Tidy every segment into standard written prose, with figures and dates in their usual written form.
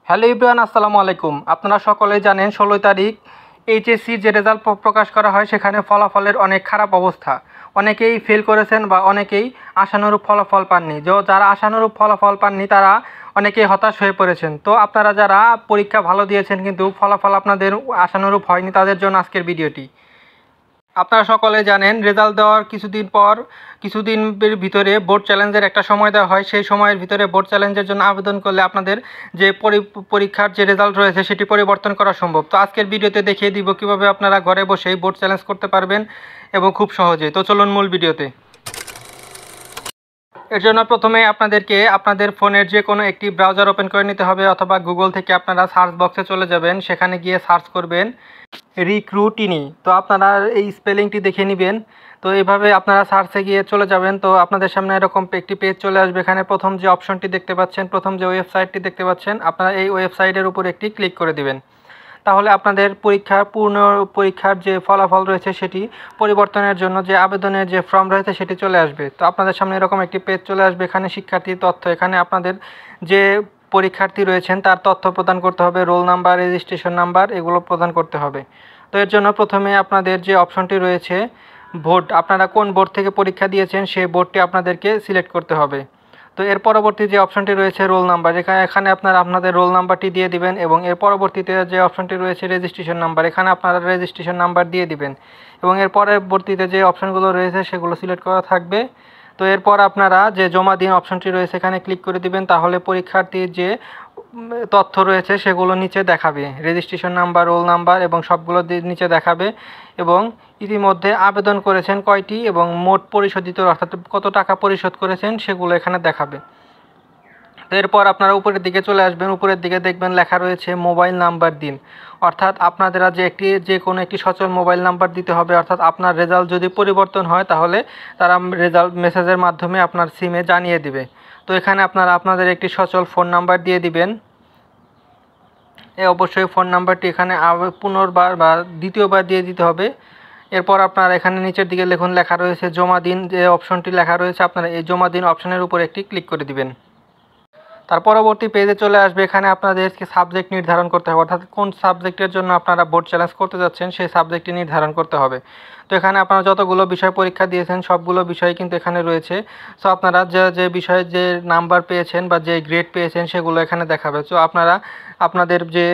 Hello everyone, আসসালামু আলাইকুম। আপনারা সকলেই জানেন 16 তারিখ এইচএসসির যে রেজাল্ট প্রকাশ করা হয় সেখানে ফলাফলের অনেক খারাপ অবস্থা। অনেকেই ফেল করেছেন বা অনেকেই আশানুরূপ ফলাফল পাননি। যারা আশানুরূপ ফলাফল পাননি তারা অনেকেই হতাশ হয়ে পড়েছেন। তো আপনারা যারা পরীক্ষা ভালো দিয়েছেন কিন্তু ফলাফল আপনাদের আশানুরূপ হয়নি, তাদের জন্য আজকের ভিডিওটি। আপনারা সকলে জানেন রেজাল্ট দেওয়ার কিছুদিনের ভিতরে বোর্ড চ্যালেঞ্জের একটা সময় দেওয়া হয়। সেই সময়ের ভিতরে বোর্ড চ্যালেঞ্জের জন্য আবেদন করলে আপনাদের যে পরীক্ষার যে রেজাল্ট রয়েছে সেটি পরিবর্তন করা সম্ভব। তো আজকের ভিডিওতে দেখিয়ে দিব কীভাবে আপনারা ঘরে বসেই বোর্ড চ্যালেঞ্জ করতে পারবেন এবং খুব সহজেই। তো চলুন মূল ভিডিওতে। এর জন্য প্রথমে আপনাদেরকে আপনাদের ফোনের যে কোনো একটি ব্রাউজার ওপেন করে নিতে হবে, অথবা গুগল থেকে আপনারা সার্চ বক্সে চলে যাবেন, সেখানে গিয়ে সার্চ করবেন রিক্রুটিনি। তো আপনারা এই স্পেলিংটি দেখে নেবেন। তো এইভাবে আপনারা সার্চে গিয়ে চলে যাবেন। তো আপনাদের সামনে এরকম একটি পেজ চলে আসবে। এখানে প্রথম যে অপশনটি দেখতে পাচ্ছেন, প্রথম যে ওয়েবসাইটটি দেখতে পাচ্ছেন, আপনারা এই ওয়েবসাইটের উপর একটি ক্লিক করে দিবেন। তাহলে আপনাদের পরীক্ষার যে ফলাফল রয়েছে সেটি পরিবর্তনের জন্য যে আবেদনের যে ফর্ম রয়েছে সেটি চলে আসবে। তো আপনাদের সামনে এরকম একটি পেজ চলে আসবে। এখানে শিক্ষার্থীর তথ্য, এখানে আপনাদের যে পরীক্ষার্থী রয়েছেন তার তথ্য প্রদান করতে হবে, রোল নাম্বার, রেজিস্ট্রেশন নাম্বার এগুলো প্রদান করতে হবে। তো এর জন্য প্রথমে আপনাদের যে অপশনটি রয়েছে বোর্ড, আপনারা কোন বোর্ড থেকে পরীক্ষা দিয়েছেন সেই বোর্ডটি আপনাদেরকে সিলেক্ট করতে হবে। তো এর পরবর্তী যে অপশনটি রয়েছে রোল নাম্বার, এখানে আপনারা আপনাদের রোল নাম্বারটি দিয়ে দিবেন, এবং এর পরবর্তীতে যে অপশনটি রয়েছে রেজিস্ট্রেশন নাম্বার, এখানে আপনারা রেজিস্ট্রেশন নাম্বার দিয়ে দিবেন, এবং এর পরবর্তীতে যে অপশনগুলো রয়েছে সেগুলো সিলেক্ট করা থাকবে। তো এরপর আপনারা যে জমা দিন অপশনটি রয়েছে এখানে ক্লিক করে দিবেন। তাহলে পরীক্ষার্থীর যে তথ্য রয়েছে সেগুলো নিচে দেখাবে, রেজিস্ট্রেশন নাম্বার, রোল নাম্বার এবং সবগুলো নিচে দেখাবে, এবং ইতিমধ্যে আবেদন করেছেন কয়টি এবং মোট পরিশোধিত অর্থাৎ কত টাকা পরিশোধ করেছেন সেগুলো এখানে দেখাবে। তো এরপর আপনারা উপরের দিকে চলে আসবেন। উপরের দিকে দেখবেন লেখা রয়েছে মোবাইল নাম্বার দিন, অর্থাৎ আপনাদের যে কোনো একটি সচল মোবাইল নাম্বার দিতে হবে। অর্থাৎ আপনার রেজাল্ট যদি পরিবর্তন হয় তাহলে তারা রেজাল্ট মেসেজের মাধ্যমে আপনার সিমে জানিয়ে দিবে। তো এখানে আপনারা আপনাদের একটি সচল ফোন নাম্বার দিয়ে দিবেন। অবশ্যই ফোন নাম্বারটি এখানে পুনর্বার বা দ্বিতীয়বার দিয়ে দিতে হবে। এরপর আপনারা এখানে নিচের দিকে লেখা রয়েছে জমা দিন, যে অপশনটি লেখা রয়েছে আপনারা এই জমা দিন অপশনের উপর একটি ক্লিক করে দিবেন। তার পরবর্তী পেজে চলে আসবে। এখানে আপনাদেরকে সাবজেক্ট নির্ধারণ করতে হবে, অর্থাৎ কোন সাবজেক্টের জন্য আপনারা বোর্ড চ্যালেঞ্জ করতে যাচ্ছেন সেই সাবজেক্টটি নির্ধারণ করতে হবে। তো এখানে আপনারা যতগুলো বিষয় পরীক্ষা দিয়েছেন সবগুলো বিষয় কিন্তু এখানে রয়েছে। সো আপনারা যে বিষয়ে যে নাম্বার পেয়েছেন বা যে গ্রেড পেয়েছেন সেগুলো এখানে দেখাবে। তো আপনারা আপনাদের যে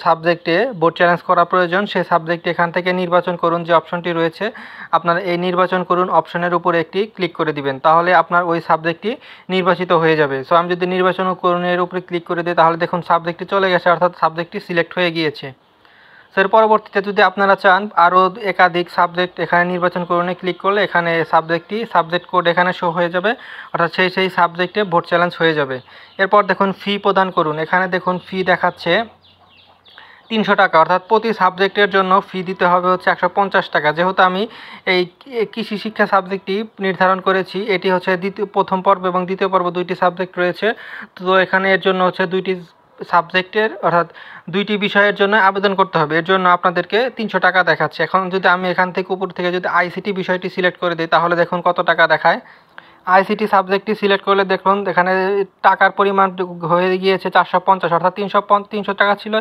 সাবজেক্টে বোর্ড চ্যালেঞ্জ করা প্রয়োজন সেই সাবজেক্ট এখান থেকে নির্বাচন করুন, যে অপশনটি রয়েছে আপনারা এই নির্বাচন করুন অপশনের উপরে একটি ক্লিক করে দিবেন। তাহলে আপনার ওই সাবজেক্টটি নির্বাচিত হয়ে যাবে। সো আমি যদি নির্বাচন করুন এর উপরে ক্লিক করে দিই তাহলে দেখুন সাবজেক্টটি চলে গেছে, অর্থাৎ সাবজেক্টটি সিলেক্ট হয়ে গিয়েছে। সো এর পরবর্তীতে যদি আপনারা চান আরও একাধিক সাবজেক্ট, এখানে নির্বাচন করুন ক্লিক করলে এখানে সাবজেক্ট কোড এখানে শো হয়ে যাবে, অর্থাৎ সেই সাবজেক্টে বোর্ড চ্যালেঞ্জ হয়ে যাবে। এরপর দেখুন ফি প্রদান করুন, এখানে দেখুন ফি দেখাচ্ছে 300 টাকা, অর্থাৎ প্রতি সাবজেক্টের জন্য ফি দিতে হবে হচ্ছে 150 টাকা। যেহেতু আমি এই কৃষি শিক্ষা সাবজেক্টটি নির্ধারণ করেছি, এটি হচ্ছে প্রথম পর্ব এবং দ্বিতীয় পর্ব দুইটি সাবজেক্ট রয়েছে। তো এখানে এর জন্য হচ্ছে দুইটি সাবজেক্টের অর্থাৎ দুইটি বিষয়ের জন্য আবেদন করতে হবে। এর জন্য আপনাদেরকে 300 টাকা দেখাচ্ছে। এখন যদি আমি এখান থেকে উপর থেকে যদি আইসিটি বিষয়টি সিলেক্ট করে দিই তাহলে দেখুন কত টাকা দেখায়। আইসিটি সাবজেক্টটি সিলেক্ট করলে দেখুন এখানে টাকার পরিমাণ হয়ে গিয়েছে 450, অর্থাৎ 300 টাকা ছিল,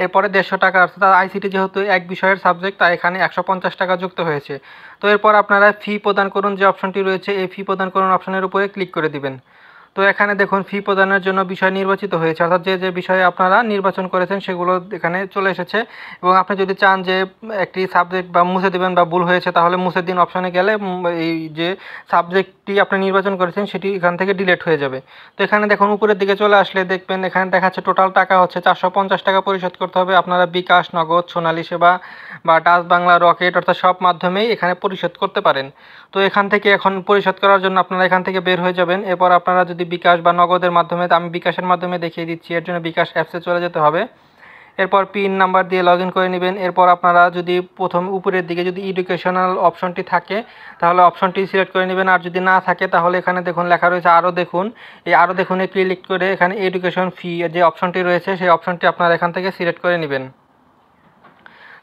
এরপরে 150 টাকা, অর্থাৎ আইসিটি যেহেতু এক বিষয়ের সাবজেক্ট তাই এখানে 150 টাকা যুক্ত হয়েছে। তো এরপর আপনারা ফি প্রদান করুন যে অপশনটি রয়েছে এই ফি প্রদান করুন অপশনের উপরে ক্লিক করে দিবেন। তো এখানে দেখুন ফি প্রদানের জন্য বিষয় নির্বাচিত হয়েছে, অর্থাৎ যে বিষয়ে আপনারা নির্বাচন করেছেন সেগুলো এখানে চলে এসেছে। এবং আপনি যদি চান যে একটি সাবজেক্ট বা মুছে দেবেন বা ভুল হয়েছে তাহলে মুছে দিন অপশনে গেলে এই যে সাবজেক্টটি আপনি নির্বাচন করেছেন সেটি এখান থেকে ডিলিট হয়ে যাবে। তো এখানে দেখুন উপরের দিকে চলে আসলে দেখবেন এখানে দেখাচ্ছে টোটাল টাকা হচ্ছে 450 টাকা পরিশোধ করতে হবে। আপনারা বিকাশ, নগদ, সোনালী সেবা বা ডাচ বাংলা, রকেট অর্থাৎ সব মাধ্যমেই এখানে পরিশোধ করতে পারেন। তো এখান থেকে এখন পরিশোধ করার জন্য আপনারা এখান থেকে বের হয়ে যাবেন। এরপর আপনারা যদি বিকাশ বা নগদের মাধ্যমে, আমি বিকাশের মাধ্যমে দেখিয়ে দিচ্ছি, এর জন্য বিকাশ অ্যাপসে চলে যেতে হবে। এরপর পিন নাম্বার দিয়ে লগ ইন করে নেবেন। এরপর আপনারা যদি প্রথম উপরের দিকে যদি এডুকেশনাল অপশনটি থাকে তাহলে অপশনটি সিলেক্ট করে নেবেন, আর যদি না থাকে তাহলে এখানে দেখুন লেখা রয়েছে আরও দেখুন, এই আরও দেখুনে ক্লিক করে এখানে এডুকেশন ফি যে অপশনটি রয়েছে সেই অপশনটি আপনারা এখান থেকে সিলেক্ট করে নেবেন।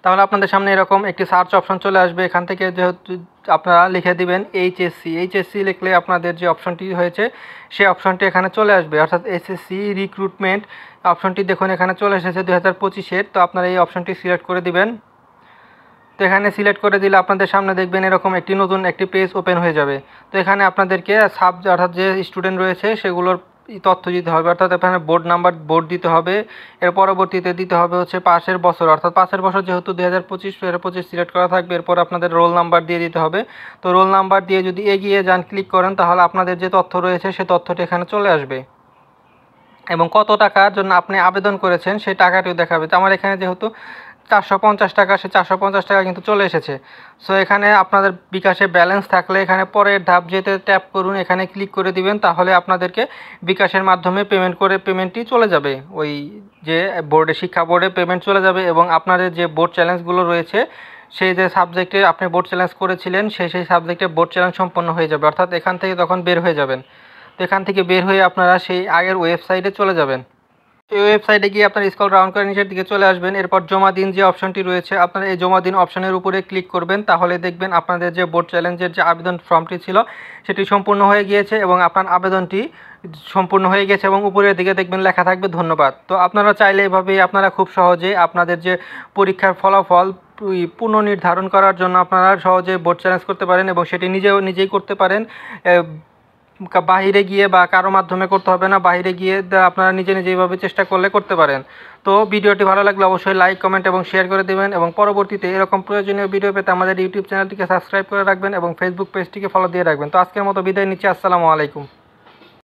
তাহলে আপনাদের সামনে এরকম একটি সার্চ অপশন চলে আসবে। এখান থেকে যেহেতু আপনারা লিখে দিবেন এইচএসসি লিখলে আপনাদের যে অপশনটি হয়েছে সেই অপশনটি এখানে চলে আসবে, অর্থাৎ এসএসসি রিক্রুটমেন্ট অপশনটি দেখুন এখানে চলে এসেছে 2025-এর। তো আপনারা এই অপশনটি সিলেক্ট করে দিবেন। তো এখানে সিলেক্ট করে দিলে আপনাদের সামনে দেখবেন এরকম নতুন একটি পেজ ওপেন হয়ে যাবে। তো এখানে আপনাদেরকে অর্থাৎ যে স্টুডেন্ট রয়েছে সেগুলোর তথ্য দিতে হবে, অর্থাৎ এখানে বোর্ড দিতে হবে। এর পরবর্তীতে দিতে হবে হচ্ছে পাশের বছর, অর্থাৎ পাশের বছর যেহেতু 2025 সিলেক্ট করা থাকবে। এরপর আপনাদের রোল নাম্বার দিয়ে দিতে হবে। তো রোল নাম্বার দিয়ে যদি এগিয়ে যান, ক্লিক করেন, তাহলে আপনাদের যে তথ্য রয়েছে সে তথ্যটি এখানে চলে আসবে এবং কত টাকার জন্য আপনি আবেদন করেছেন সেই টাকাটিও দেখাবে। তো আমার এখানে যেহেতু 450 টাকা, সে 450 টাকা কিন্তু চলে এসেছে। সো এখানে আপনাদের বিকাশে ব্যালেন্স থাকলে এখানে পরের ধাপ যেতে ট্যাপ করুন, এখানে ক্লিক করে দিবেন, তাহলে আপনাদেরকে বিকাশের মাধ্যমে পেমেন্টটি চলে যাবে। ওই যে শিক্ষা বোর্ডে পেমেন্ট চলে যাবে এবং আপনাদের যে বোর্ড চ্যালেঞ্জগুলো রয়েছে সেই যে সাবজেক্টে আপনি বোর্ড চ্যালেঞ্জ করেছিলেন সেই সাবজেক্টে বোর্ড চ্যালেঞ্জ সম্পন্ন হয়ে যাবে, অর্থাৎ এখান থেকে তখন বের হয়ে যাবেন। তো এখান থেকে বের হয়ে আপনারা সেই আগের ওয়েবসাইটে চলে যাবেন। এই ওয়েবসাইটে গিয়ে আপনারা স্ক্রল ডাউন করে নিচের দিকে চলে আসবেন। এরপর জমা দিন যে অপশনটি রয়েছে, আপনারা এই জমা দিন অপশনের উপরে ক্লিক করবেন, তাহলে দেখবেন আপনাদের যে বোর্ড চ্যালেঞ্জের যে আবেদন ফর্মটি ছিল সেটি সম্পূর্ণ হয়ে গিয়েছে এবং আপনার আবেদনটি সম্পূর্ণ হয়ে গেছে এবং উপরের দিকে দেখবেন লেখা থাকবে ধন্যবাদ। তো আপনারা চাইলে এভাবেই আপনারা খুব সহজে আপনাদের যে পরীক্ষার ফলাফল পুনর্নির্ধারণ করার জন্য আপনারা সহজে বোর্ড চ্যালেঞ্জ করতে পারেন এবং সেটি নিজেই করতে পারেন। বাহিরে গিয়ে বা কারো মাধ্যমে করতে হবে না, বাহিরে গিয়ে আপনারা নিজেইভাবে চেষ্টা করলে করতে পারেন। তো ভিডিওটি ভালো লাগলে অবশ্যই লাইক, কমেন্ট এবং শেয়ার করে দেবেন এবং পরবর্তীতে এরকম প্রয়োজনীয় ভিডিও পেতে আমাদের ইউটিউব চ্যানেলটিকে সাবস্ক্রাইব করে রাখবেন এবং ফেসবুক পেজটিকে ফলো দিয়ে রাখবেন। তো আজকের মতো বিদায় নিচ্ছি। আসসালামু আলাইকুম।